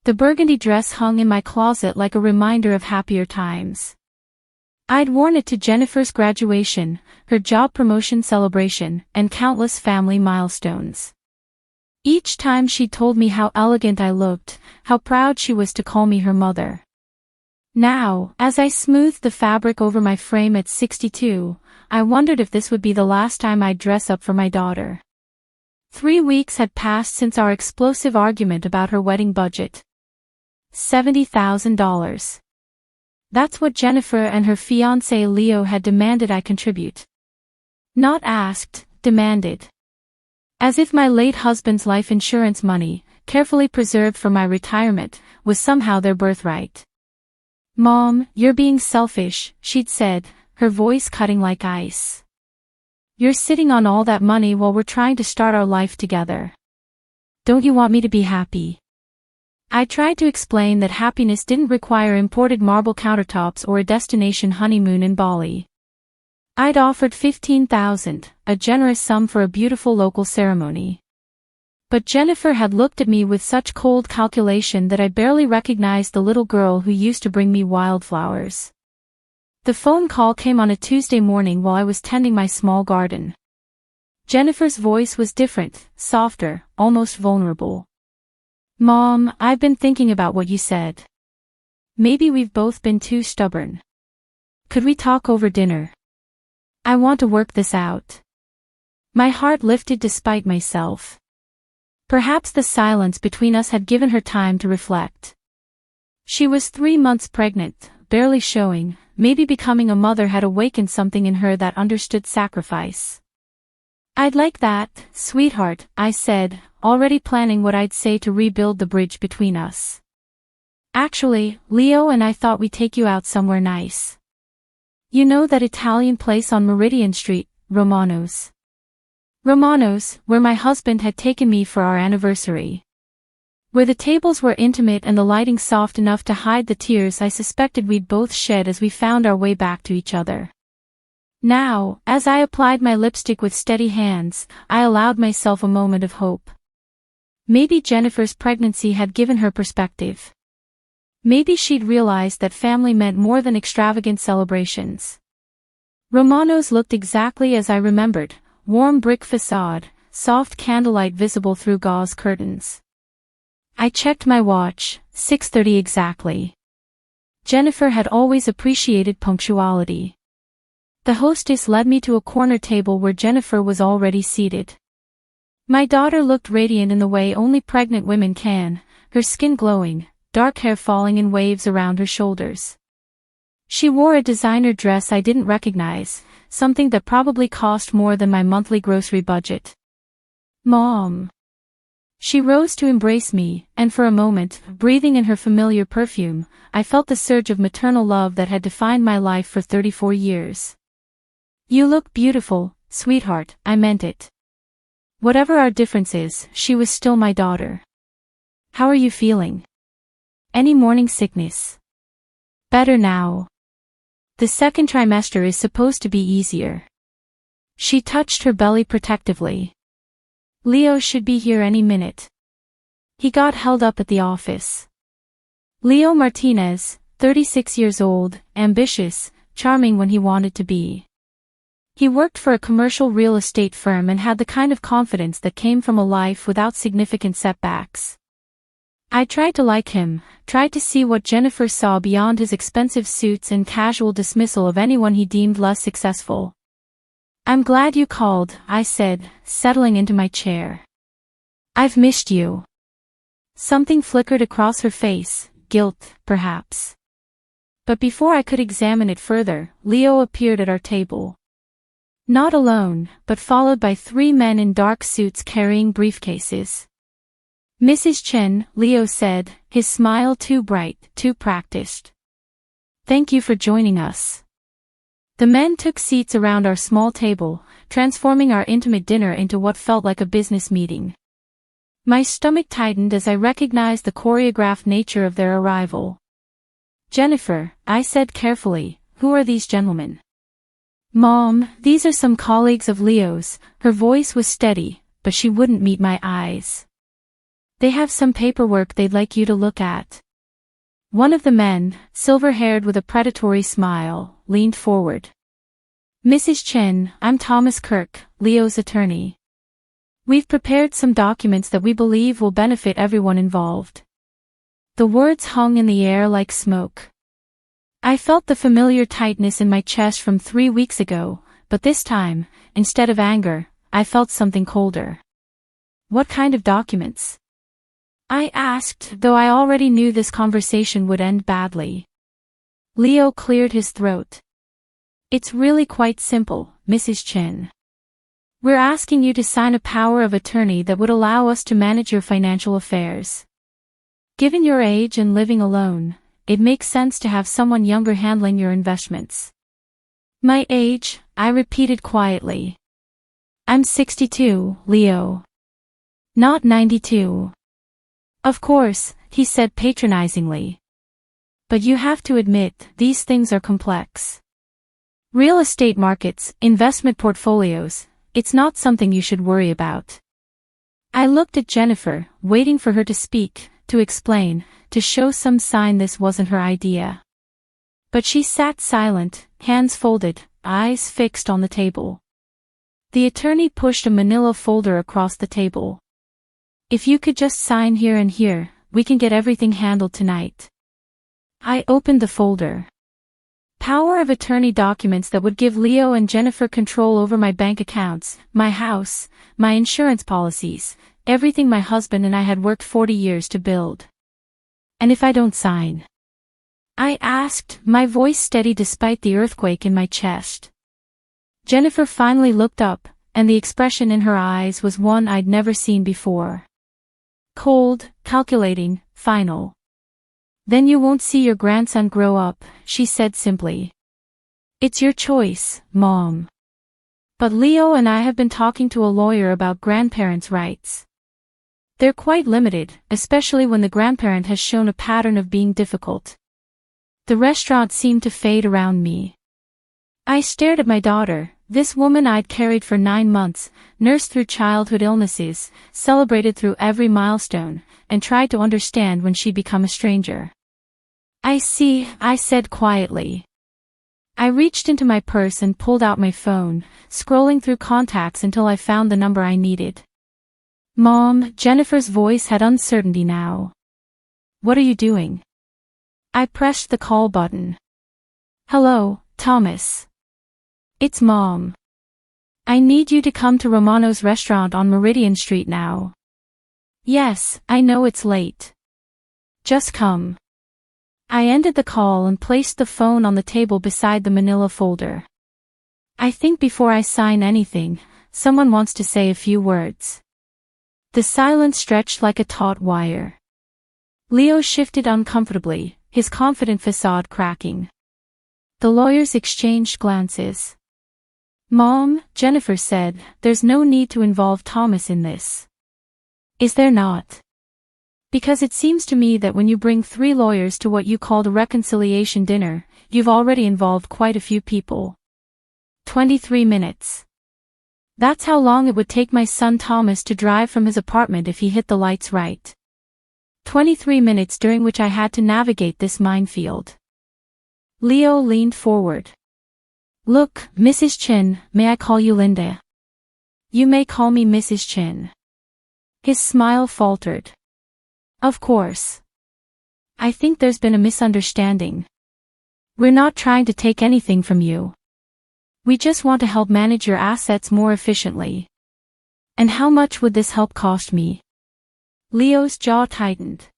The burgundy dress hung in my closet like a reminder of happier times. I'd worn it to Jennifer's graduation, her job promotion celebration, and countless family milestones. Each time she told me how elegant I looked, how proud she was to call me her mother. Now, as I smoothed the fabric over my frame at 62, I wondered if this would be the last time I'd dress up for my daughter. 3 weeks had passed since our explosive argument about her wedding budget. $70,000. That's what Jennifer and her fiancé Leo had demanded I contribute. Not asked, demanded. As if my late husband's life insurance money, carefully preserved for my retirement, was somehow their birthright. "Mom, you're being selfish," she'd said, her voice cutting like ice. "You're sitting on all that money while we're trying to start our life together. Don't you want me to be happy?" I tried to explain that happiness didn't require imported marble countertops or a destination honeymoon in Bali. I'd offered $15,000, a generous sum for a beautiful local ceremony. But Jennifer had looked at me with such cold calculation that I barely recognized the little girl who used to bring me wildflowers. The phone call came on a Tuesday morning while I was tending my small garden. Jennifer's voice was different, softer, almost vulnerable. "Mom, I've been thinking about what you said. Maybe we've both been too stubborn. Could we talk over dinner? I want to work this out." My heart lifted despite myself. Perhaps the silence between us had given her time to reflect. She was 3 months pregnant, barely showing. Maybe becoming a mother had awakened something in her that understood sacrifice. "I'd like that, sweetheart," I said, already planning what I'd say to rebuild the bridge between us. "Actually, Leo and I thought we'd take you out somewhere nice. You know that Italian place on Meridian Street, Romano's?" Romano's, where my husband had taken me for our anniversary. Where the tables were intimate and the lighting soft enough to hide the tears I suspected we'd both shed as we found our way back to each other. Now, as I applied my lipstick with steady hands, I allowed myself a moment of hope. Maybe Jennifer's pregnancy had given her perspective. Maybe she'd realized that family meant more than extravagant celebrations. Romano's looked exactly as I remembered, warm brick facade, soft candlelight visible through gauze curtains. I checked my watch, 6:30 exactly. Jennifer had always appreciated punctuality. The hostess led me to a corner table where Jennifer was already seated. My daughter looked radiant in the way only pregnant women can, her skin glowing, dark hair falling in waves around her shoulders. She wore a designer dress I didn't recognize, something that probably cost more than my monthly grocery budget. "Mom." She rose to embrace me, and for a moment, breathing in her familiar perfume, I felt the surge of maternal love that had defined my life for 34 years. "You look beautiful, sweetheart," I meant it. Whatever our differences, she was still my daughter. "How are you feeling? Any morning sickness?" "Better now. The second trimester is supposed to be easier." She touched her belly protectively. "Leo should be here any minute. He got held up at the office." Leo Martinez, 36 years old, ambitious, charming when he wanted to be. He worked for a commercial real estate firm and had the kind of confidence that came from a life without significant setbacks. I tried to like him, tried to see what Jennifer saw beyond his expensive suits and casual dismissal of anyone he deemed less successful. "I'm glad you called," I said, settling into my chair. "I've missed you." Something flickered across her face, guilt, perhaps. But before I could examine it further, Leo appeared at our table. Not alone, but followed by 3 men in dark suits carrying briefcases. "Mrs. Chen," Leo said, his smile too bright, too practiced. "Thank you for joining us." The men took seats around our small table, transforming our intimate dinner into what felt like a business meeting. My stomach tightened as I recognized the choreographed nature of their arrival. "Jennifer," I said carefully, "who are these gentlemen?" "Mom, these are some colleagues of Leo's." Her voice was steady, but she wouldn't meet my eyes. They have some paperwork they'd like you to look at. One of the men, silver-haired with a predatory smile, leaned forward. Mrs. Chen, I'm Thomas Kirk, Leo's attorney. We've prepared some documents that we believe will benefit everyone involved. The words hung in the air like smoke. I felt the familiar tightness in my chest from 3 weeks ago, but this time, instead of anger, I felt something colder. What kind of documents? I asked, though I already knew this conversation would end badly. Leo cleared his throat. It's really quite simple, Mrs. Chen. We're asking you to sign a power of attorney that would allow us to manage your financial affairs. Given your age and living alone, it makes sense to have someone younger handling your investments. My age, I repeated quietly. I'm 62, Leo. Not 92. Of course, he said patronizingly. But you have to admit, these things are complex. Real estate markets, investment portfolios, it's not something you should worry about. I looked at Jennifer, waiting for her to speak, to explain, to show some sign this wasn't her idea. But she sat silent, hands folded, eyes fixed on the table. The attorney pushed a manila folder across the table. If you could just sign here and here, we can get everything handled tonight. I opened the folder. Power of attorney documents that would give Leo and Jennifer control over my bank accounts, my house, my insurance policies, everything my husband and I had worked 40 years to build. And if I don't sign? I asked, my voice steady despite the earthquake in my chest. Jennifer finally looked up, and the expression in her eyes was one I'd never seen before. Cold, calculating, final. Then you won't see your grandson grow up, she said simply. It's your choice, Mom. But Leo and I have been talking to a lawyer about grandparents' rights. They're quite limited, especially when the grandparent has shown a pattern of being difficult. The restaurant seemed to fade around me. I stared at my daughter, this woman I'd carried for 9 months, nursed through childhood illnesses, celebrated through every milestone, and tried to understand when she'd become a stranger. I see, I said quietly. I reached into my purse and pulled out my phone, scrolling through contacts until I found the number I needed. Mom, Jennifer's voice had uncertainty now. What are you doing? I pressed the call button. Hello, Thomas. It's Mom. I need you to come to Romano's restaurant on Meridian Street now. Yes, I know it's late. Just come. I ended the call and placed the phone on the table beside the manila folder. I think before I sign anything, someone wants to say a few words. The silence stretched like a taut wire. Leo shifted uncomfortably, his confident facade cracking. The lawyers exchanged glances. Mom, Jennifer said, there's no need to involve Thomas in this. Is there not? Because it seems to me that when you bring 3 lawyers to what you called a reconciliation dinner, you've already involved quite a few people. 23 minutes. That's how long it would take my son Thomas to drive from his apartment if he hit the lights right. 23 minutes during which I had to navigate this minefield. Leo leaned forward. Look, Mrs. Chen, may I call you Linda? You may call me Mrs. Chen. His smile faltered. Of course. I think there's been a misunderstanding. We're not trying to take anything from you. We just want to help manage your assets more efficiently. And how much would this help cost me? Leo's jaw tightened.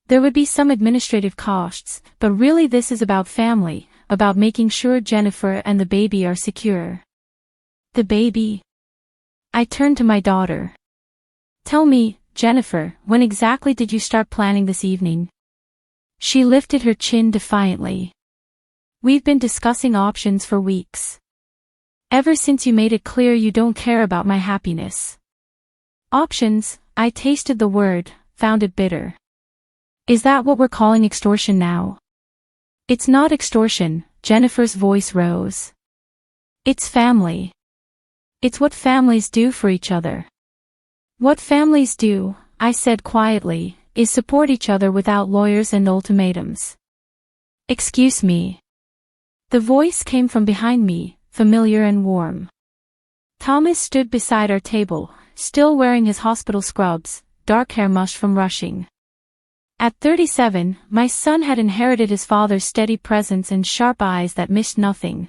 There would be some administrative costs, but really this is about family, about making sure Jennifer and the baby are secure. The baby? I turned to my daughter. Tell me, Jennifer, when exactly did you start planning this evening? She lifted her chin defiantly. We've been discussing options for weeks. Ever since you made it clear you don't care about my happiness. Options, I tasted the word, found it bitter. Is that what we're calling extortion now? It's not extortion, Jennifer's voice rose. It's family. It's what families do for each other. What families do, I said quietly, is support each other without lawyers and ultimatums. Excuse me. The voice came from behind me, familiar and warm. Thomas stood beside our table, still wearing his hospital scrubs, dark hair mushed from rushing. At 37, my son had inherited his father's steady presence and sharp eyes that missed nothing.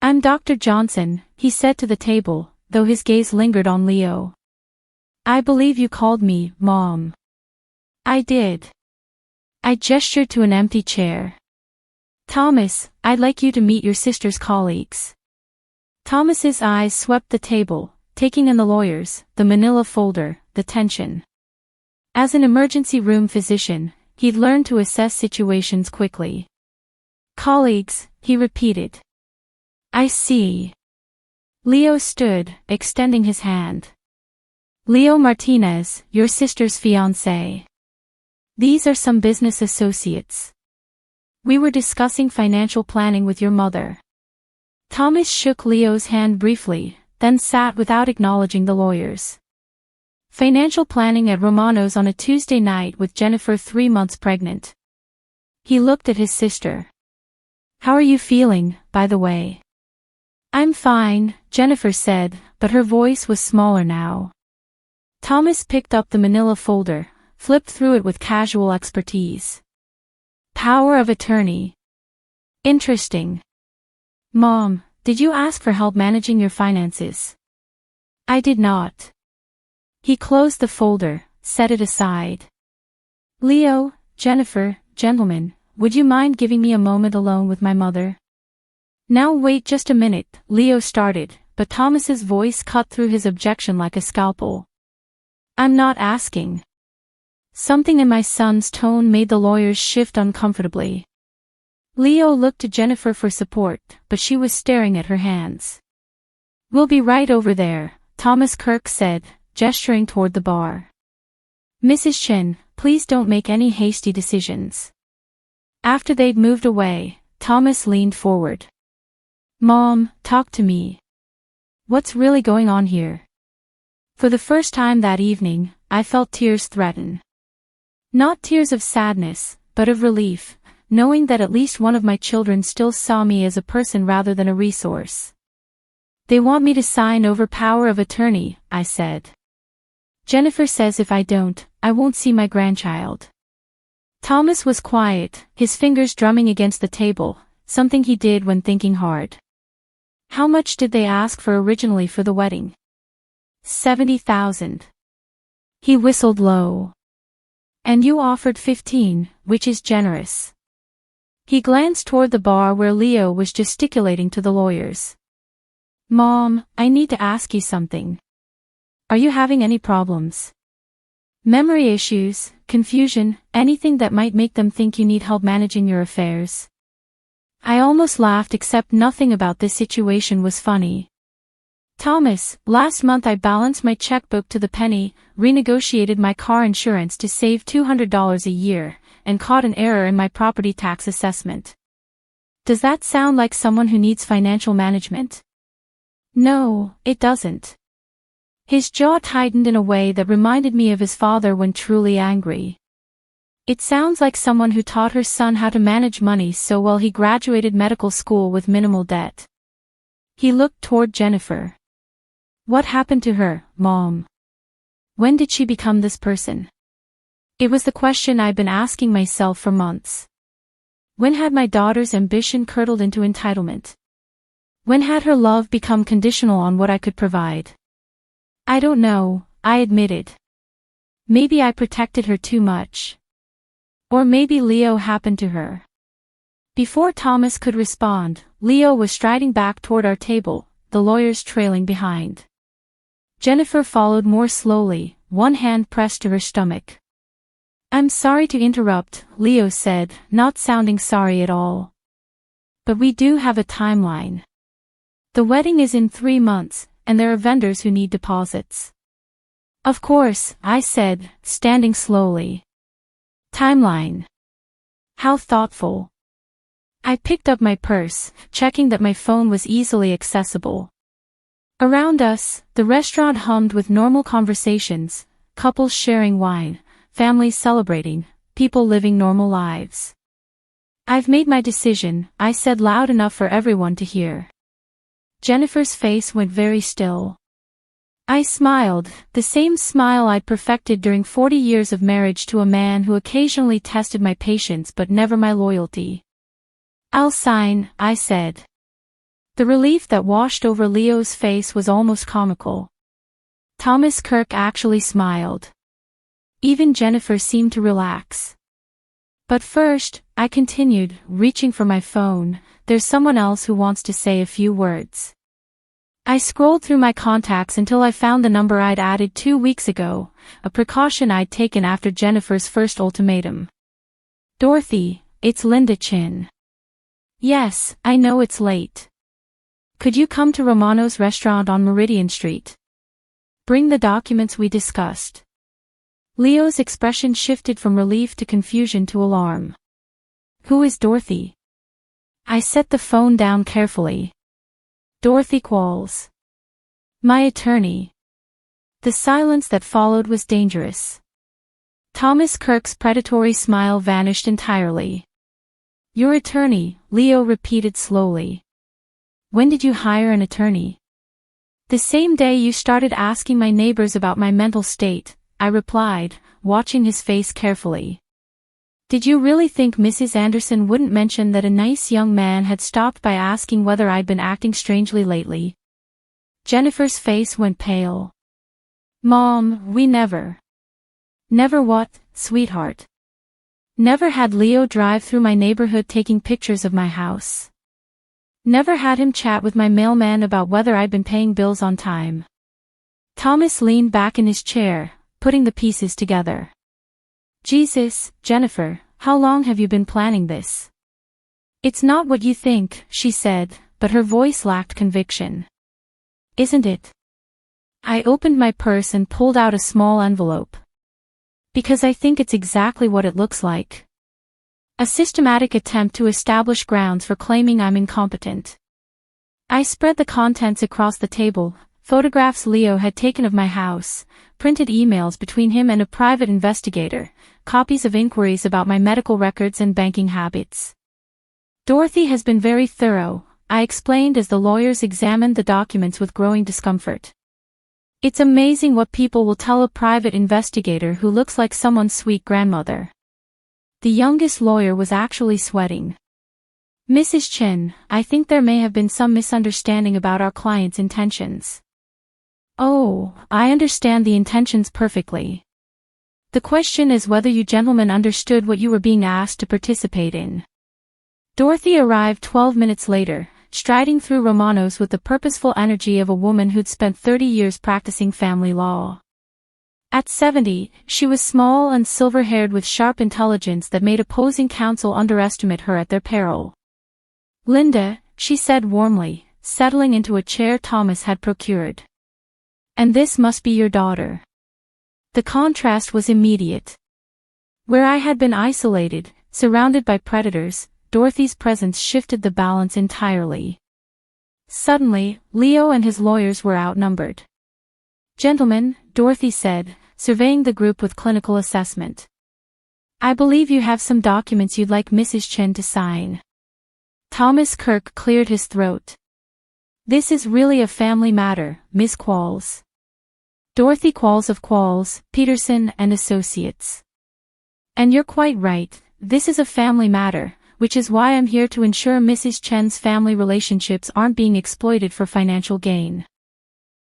I'm Dr. Johnson, he said to the table, though his gaze lingered on Leo. I believe you called me, Mom. I did. I gestured to an empty chair. Thomas, I'd like you to meet your sister's colleagues. Thomas's eyes swept the table, taking in the lawyers, the manila folder, the tension. As an emergency room physician, he'd learned to assess situations quickly. Colleagues, he repeated. I see. Leo stood, extending his hand. Leo Martinez, your sister's fiancé. These are some business associates. We were discussing financial planning with your mother. Thomas shook Leo's hand briefly, then sat without acknowledging the lawyers. Financial planning at Romano's on a Tuesday night with Jennifer 3 months pregnant. He looked at his sister. How are you feeling, by the way? I'm fine, Jennifer said, but her voice was smaller now. Thomas picked up the manila folder, flipped through it with casual expertise. Power of attorney. Interesting. Mom, did you ask for help managing your finances? I did not. He closed the folder, set it aside. Leo, Jennifer, gentlemen, would you mind giving me a moment alone with my mother? Now wait just a minute, Leo started, but Thomas's voice cut through his objection like a scalpel. I'm not asking. Something in my son's tone made the lawyers shift uncomfortably. Leo looked to Jennifer for support, but she was staring at her hands. We'll be right over there, Thomas Kirk said, gesturing toward the bar. Mrs. Chen, please don't make any hasty decisions. After they'd moved away, Thomas leaned forward. Mom, talk to me. What's really going on here? For the first time that evening, I felt tears threaten. Not tears of sadness, but of relief, knowing that at least one of my children still saw me as a person rather than a resource. They want me to sign over power of attorney, I said. Jennifer says if I don't, I won't see my grandchild. Thomas was quiet, his fingers drumming against the table, something he did when thinking hard. How much did they ask for originally for the wedding? 70,000. He whistled low. And you offered 15, which is generous. He glanced toward the bar where Leo was gesticulating to the lawyers. Mom, I need to ask you something. Are you having any problems? Memory issues, confusion, anything that might make them think you need help managing your affairs? I almost laughed, except nothing about this situation was funny. Thomas, last month I balanced my checkbook to the penny, renegotiated my car insurance to save $200 a year, and caught an error in my property tax assessment. Does that sound like someone who needs financial management? No, it doesn't. His jaw tightened in a way that reminded me of his father when truly angry. It sounds like someone who taught her son how to manage money so well he graduated medical school with minimal debt. He looked toward Jennifer. What happened to her, Mom? When did she become this person? It was the question I'd been asking myself for months. When had my daughter's ambition curdled into entitlement? When had her love become conditional on what I could provide? I don't know, I admitted. Maybe I protected her too much. Or maybe Leo happened to her. Before Thomas could respond, Leo was striding back toward our table, the lawyers trailing behind. Jennifer followed more slowly, one hand pressed to her stomach. I'm sorry to interrupt, Leo said, not sounding sorry at all. But we do have a timeline. The wedding is in 3 months, and there are vendors who need deposits. Of course, I said, standing slowly. Timeline. How thoughtful. I picked up my purse, checking that my phone was easily accessible. Around us, the restaurant hummed with normal conversations, couples sharing wine, families celebrating, people living normal lives. I've made my decision, I said loud enough for everyone to hear. Jennifer's face went very still. I smiled, the same smile I'd perfected during 40 years of marriage to a man who occasionally tested my patience but never my loyalty. I'll sign, I said. The relief that washed over Leo's face was almost comical. Thomas Kirk actually smiled. Even Jennifer seemed to relax. But first, I continued, reaching for my phone, there's someone else who wants to say a few words. I scrolled through my contacts until I found the number I'd added 2 weeks ago, a precaution I'd taken after Jennifer's first ultimatum. Dorothy, it's Linda Chin. Yes, I know it's late. Could you come to Romano's restaurant on Meridian Street? Bring the documents we discussed. Leo's expression shifted from relief to confusion to alarm. Who is Dorothy? I set the phone down carefully. Dorothy Qualls. My attorney. The silence that followed was dangerous. Thomas Kirk's predatory smile vanished entirely. Your attorney, Leo repeated slowly. When did you hire an attorney? The same day you started asking my neighbors about my mental state, I replied, watching his face carefully. Did you really think Mrs. Anderson wouldn't mention that a nice young man had stopped by asking whether I'd been acting strangely lately? Jennifer's face went pale. Mom, we never. Never what, sweetheart? Never had Leo drive through my neighborhood taking pictures of my house. Never had him chat with my mailman about whether I'd been paying bills on time. Thomas leaned back in his chair, putting the pieces together. Jesus, Jennifer, how long have you been planning this? It's not what you think, she said, but her voice lacked conviction. Isn't it? I opened my purse and pulled out a small envelope. Because I think it's exactly what it looks like. A systematic attempt to establish grounds for claiming I'm incompetent. I spread the contents across the table, photographs Leo had taken of my house, printed emails between him and a private investigator, copies of inquiries about my medical records and banking habits. Dorothy has been very thorough, I explained as the lawyers examined the documents with growing discomfort. It's amazing what people will tell a private investigator who looks like someone's sweet grandmother. The youngest lawyer was actually sweating. Mrs. Chin, I think there may have been some misunderstanding about our client's intentions. Oh, I understand the intentions perfectly. The question is whether you gentlemen understood what you were being asked to participate in. Dorothy arrived 12 minutes later, striding through Romano's with the purposeful energy of a woman who'd spent 30 years practicing family law. At 70, she was small and silver-haired with sharp intelligence that made opposing counsel underestimate her at their peril. Linda, she said warmly, settling into a chair Thomas had procured. And this must be your daughter. The contrast was immediate. Where I had been isolated, surrounded by predators, Dorothy's presence shifted the balance entirely. Suddenly, Leo and his lawyers were outnumbered. Gentlemen, Dorothy said, surveying the group with clinical assessment. I believe you have some documents you'd like Mrs. Chen to sign. Thomas Kirk cleared his throat. This is really a family matter, Miss Qualls. Dorothy Qualls of Qualls, Peterson and Associates. And you're quite right, this is a family matter, which is why I'm here to ensure Mrs. Chen's family relationships aren't being exploited for financial gain.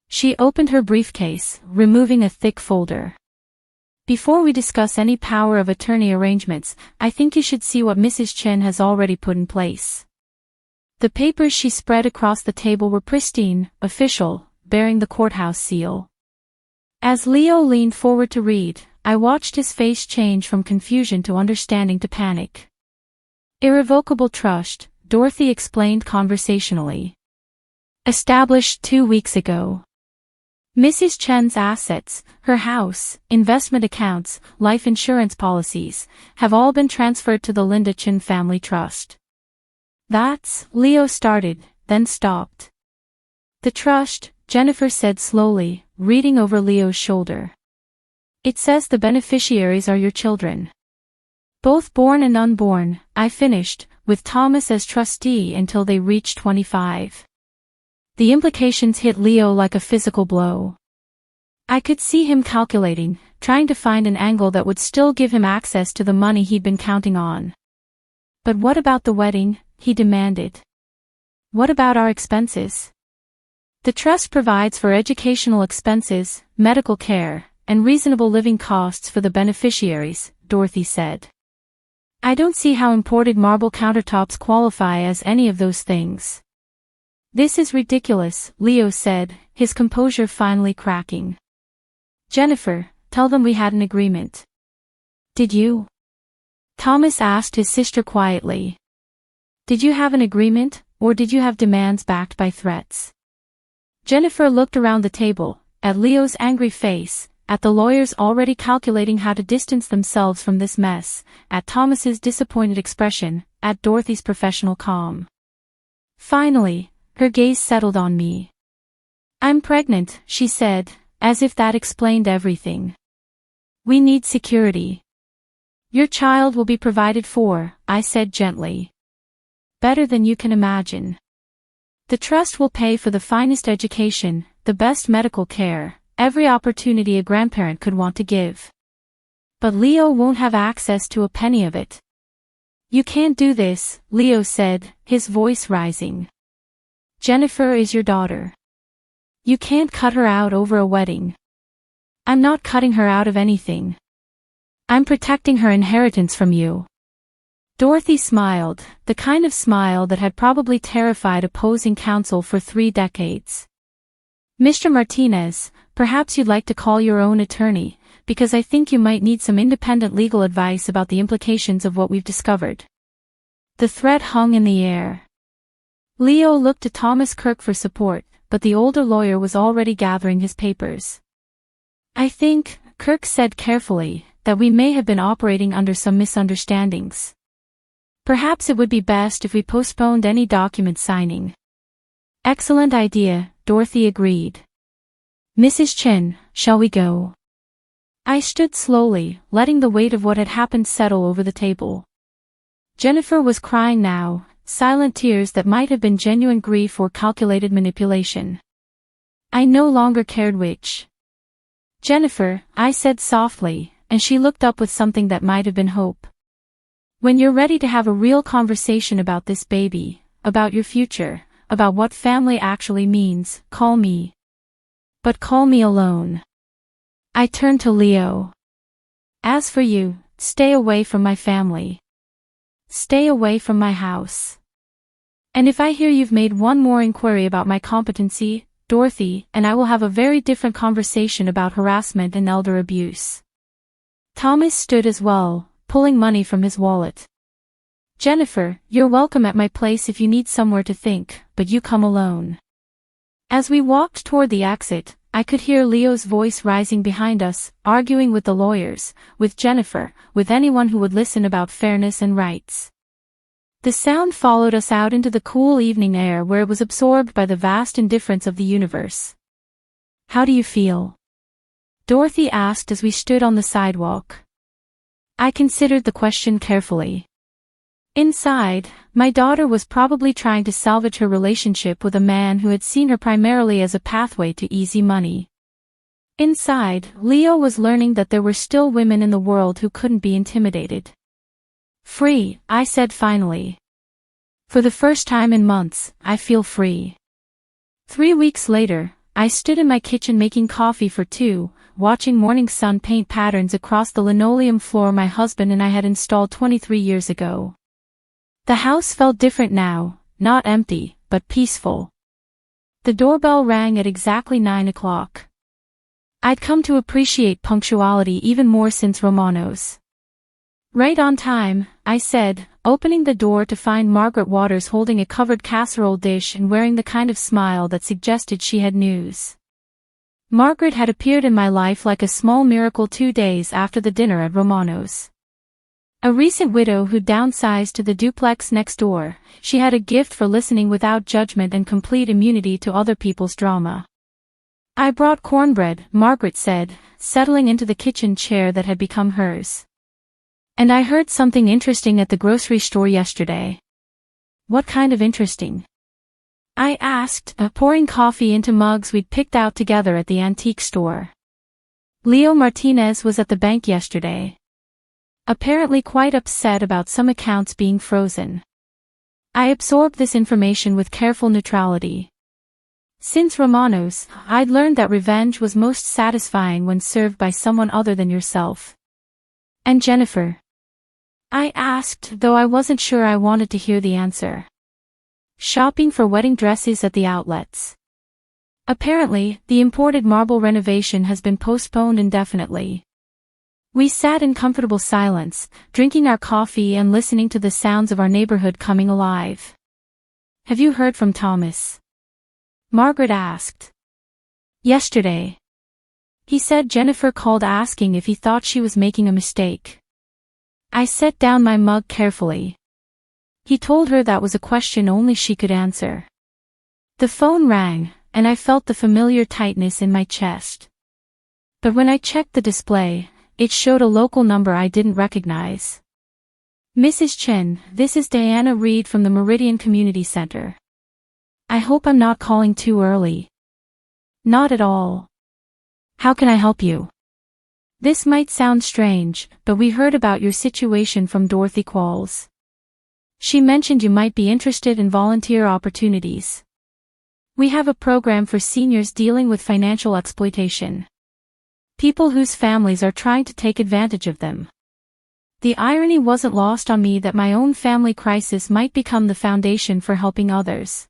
She opened her briefcase, removing a thick folder. Before we discuss any power of attorney arrangements, I think you should see what Mrs. Chen has already put in place. The papers she spread across the table were pristine, official, bearing the courthouse seal. As Leo leaned forward to read, I watched his face change from confusion to understanding to panic. Irrevocable trust, Dorothy explained conversationally. Established 2 weeks ago. Mrs. Chen's assets, her house, investment accounts, life insurance policies, have all been transferred to the Linda Chen Family Trust. That's, Leo started, then stopped. The trust, Jennifer said slowly, reading over Leo's shoulder. It says the beneficiaries are your children. Both born and unborn, I finished, with Thomas as trustee until they reached 25. The implications hit Leo like a physical blow. I could see him calculating, trying to find an angle that would still give him access to the money he'd been counting on. But what about the wedding? He demanded. What about our expenses? The trust provides for educational expenses, medical care, and reasonable living costs for the beneficiaries, Dorothy said. I don't see how imported marble countertops qualify as any of those things. This is ridiculous, Leo said, his composure finally cracking. Jennifer, tell them we had an agreement. Did you? Thomas asked his sister quietly. Did you have an agreement, or did you have demands backed by threats? Jennifer looked around the table, at Leo's angry face, at the lawyers already calculating how to distance themselves from this mess, at Thomas's disappointed expression, at Dorothy's professional calm. Finally, her gaze settled on me. I'm pregnant, she said, as if that explained everything. We need security. Your child will be provided for, I said gently. Better than you can imagine. The trust will pay for the finest education, the best medical care, every opportunity a grandparent could want to give. But Leo won't have access to a penny of it. You can't do this, Leo said, his voice rising. Jennifer is your daughter. You can't cut her out over a wedding. I'm not cutting her out of anything. I'm protecting her inheritance from you. Dorothy smiled, the kind of smile that had probably terrified opposing counsel for 3 decades. Mr. Martinez, perhaps you'd like to call your own attorney, because I think you might need some independent legal advice about the implications of what we've discovered. The threat hung in the air. Leo looked to Thomas Kirk for support, but the older lawyer was already gathering his papers. I think, Kirk said carefully, that we may have been operating under some misunderstandings. Perhaps it would be best if we postponed any document signing. Excellent idea, Dorothy agreed. Mrs. Chen, shall we go? I stood slowly, letting the weight of what had happened settle over the table. Jennifer was crying now, silent tears that might have been genuine grief or calculated manipulation. I no longer cared which. Jennifer, I said softly, and she looked up with something that might have been hope. When you're ready to have a real conversation about this baby, about your future, about what family actually means, call me. But call me alone. I turned to Leo. As for you, stay away from my family. Stay away from my house. And if I hear you've made one more inquiry about my competency, Dorothy and I will have a very different conversation about harassment and elder abuse. Thomas stood as well, pulling money from his wallet. Jennifer, you're welcome at my place if you need somewhere to think, but you come alone. As we walked toward the exit, I could hear Leo's voice rising behind us, arguing with the lawyers, with Jennifer, with anyone who would listen about fairness and rights. The sound followed us out into the cool evening air where it was absorbed by the vast indifference of the universe. How do you feel? Dorothy asked as we stood on the sidewalk. I considered the question carefully. Inside, my daughter was probably trying to salvage her relationship with a man who had seen her primarily as a pathway to easy money. Inside, Leo was learning that there were still women in the world who couldn't be intimidated. Free, I said finally. For the first time in months, I feel free. 3 weeks later, I stood in my kitchen making coffee for 2, watching morning sun paint patterns across the linoleum floor my husband and I had installed 23 years ago. The house felt different now, not empty, but peaceful. The doorbell rang at exactly 9 o'clock. I'd come to appreciate punctuality even more since Romano's. Right on time, I said, opening the door to find Margaret Waters holding a covered casserole dish and wearing the kind of smile that suggested she had news. Margaret had appeared in my life like a small miracle 2 days after the dinner at Romano's. A recent widow who downsized to the duplex next door, she had a gift for listening without judgment and complete immunity to other people's drama. I brought cornbread, Margaret said, settling into the kitchen chair that had become hers. And I heard something interesting at the grocery store yesterday. What kind of interesting? I asked, pouring coffee into mugs we'd picked out together at the antique store. Leo Martinez was at the bank yesterday. Apparently quite upset about some accounts being frozen. I absorbed this information with careful neutrality. Since Romanos, I'd learned that revenge was most satisfying when served by someone other than yourself. And Jennifer? I asked, though I wasn't sure I wanted to hear the answer. Shopping for wedding dresses at the outlets. Apparently, the imported marble renovation has been postponed indefinitely. We sat in comfortable silence, drinking our coffee and listening to the sounds of our neighborhood coming alive. Have you heard from Thomas? Margaret asked. Yesterday. He said Jennifer called asking if he thought she was making a mistake. I set down my mug carefully. He told her that was a question only she could answer. The phone rang, and I felt the familiar tightness in my chest. But when I checked the display, it showed a local number I didn't recognize. Mrs. Chen, this is Diana Reed from the Meridian Community Center. I hope I'm not calling too early. Not at all. How can I help you? This might sound strange, but we heard about your situation from Dorothy Qualls. She mentioned you might be interested in volunteer opportunities. We have a program for seniors dealing with financial exploitation. People whose families are trying to take advantage of them. The irony wasn't lost on me that my own family crisis might become the foundation for helping others.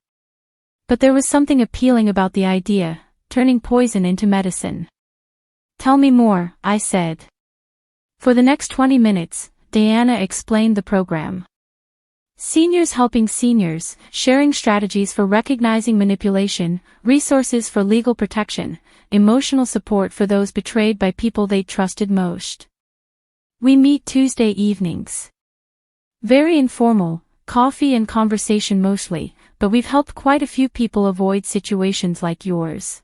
But there was something appealing about the idea, turning poison into medicine. Tell me more, I said. For the next 20 minutes, Diana explained the program. Seniors helping seniors, sharing strategies for recognizing manipulation, resources for legal protection, emotional support for those betrayed by people they trusted most. We meet Tuesday evenings. Very informal, coffee and conversation mostly, but we've helped quite a few people avoid situations like yours.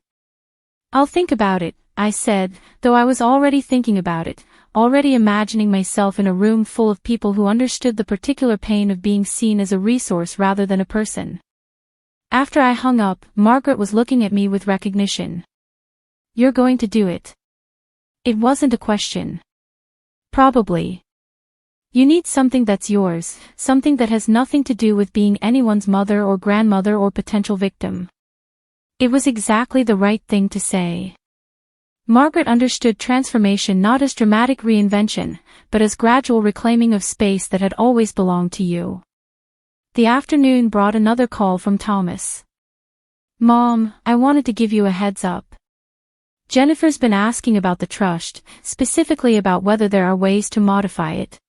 I'll think about it, I said, though I was already thinking about it, already imagining myself in a room full of people who understood the particular pain of being seen as a resource rather than a person. After I hung up, Margaret was looking at me with recognition. You're going to do it. It wasn't a question. Probably. You need something that's yours, something that has nothing to do with being anyone's mother or grandmother or potential victim. It was exactly the right thing to say. Margaret understood transformation not as dramatic reinvention, but as gradual reclaiming of space that had always belonged to you. The afternoon brought another call from Thomas. Mom, I wanted to give you a heads up. Jennifer's been asking about the trust, specifically about whether there are ways to modify it.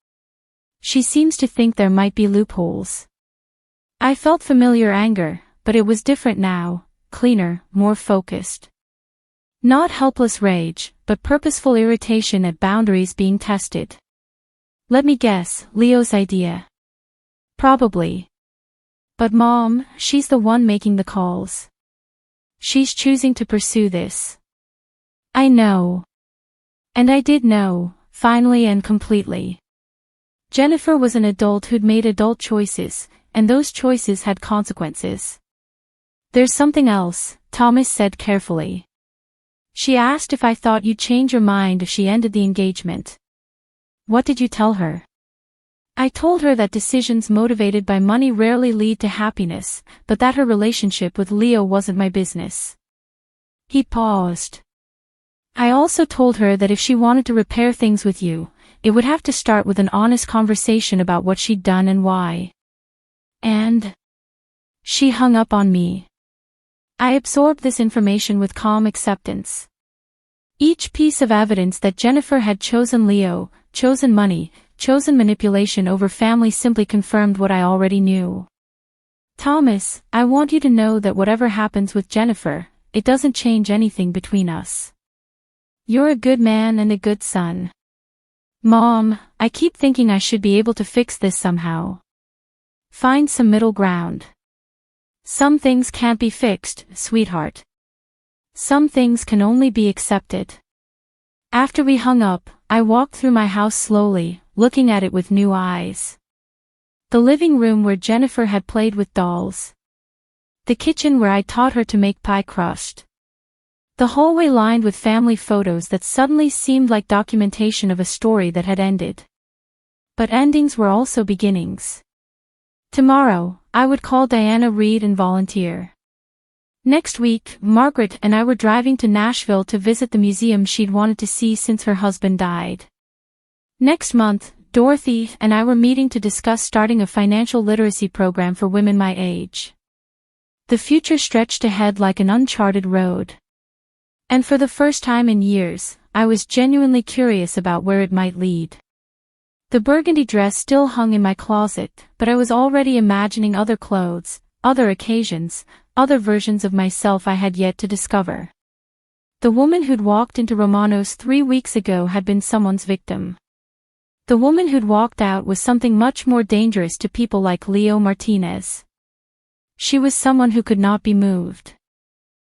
She seems to think there might be loopholes. I felt familiar anger, but it was different now, cleaner, more focused. Not helpless rage, but purposeful irritation at boundaries being tested. Let me guess, Leo's idea. Probably. But Mom, she's the one making the calls. She's choosing to pursue this. I know. And I did know, finally and completely. Jennifer was an adult who'd made adult choices, and those choices had consequences. There's something else, Thomas said carefully. She asked if I thought you'd change your mind if she ended the engagement. What did you tell her? I told her that decisions motivated by money rarely lead to happiness, but that her relationship with Leo wasn't my business. He paused. I also told her that if she wanted to repair things with you, it would have to start with an honest conversation about what she'd done and why. And she hung up on me. I absorbed this information with calm acceptance. Each piece of evidence that Jennifer had chosen Leo, chosen money, chosen manipulation over family simply confirmed what I already knew. Thomas, I want you to know that whatever happens with Jennifer, it doesn't change anything between us. You're a good man and a good son. Mom, I keep thinking I should be able to fix this somehow. Find some middle ground. Some things can't be fixed, sweetheart. Some things can only be accepted. After we hung up, I walked through my house slowly, looking at it with new eyes. The living room where Jennifer had played with dolls. The kitchen where I taught her to make pie crust. The hallway lined with family photos that suddenly seemed like documentation of a story that had ended. But endings were also beginnings. Tomorrow, I would call Diana Reed and volunteer. Next week, Margaret and I were driving to Nashville to visit the museum she'd wanted to see since her husband died. Next month, Dorothy and I were meeting to discuss starting a financial literacy program for women my age. The future stretched ahead like an uncharted road. And for the first time in years, I was genuinely curious about where it might lead. The burgundy dress still hung in my closet, but I was already imagining other clothes, other occasions, other versions of myself I had yet to discover. The woman who'd walked into Romano's 3 weeks ago had been someone's victim. The woman who'd walked out was something much more dangerous to people like Leo Martinez. She was someone who could not be moved.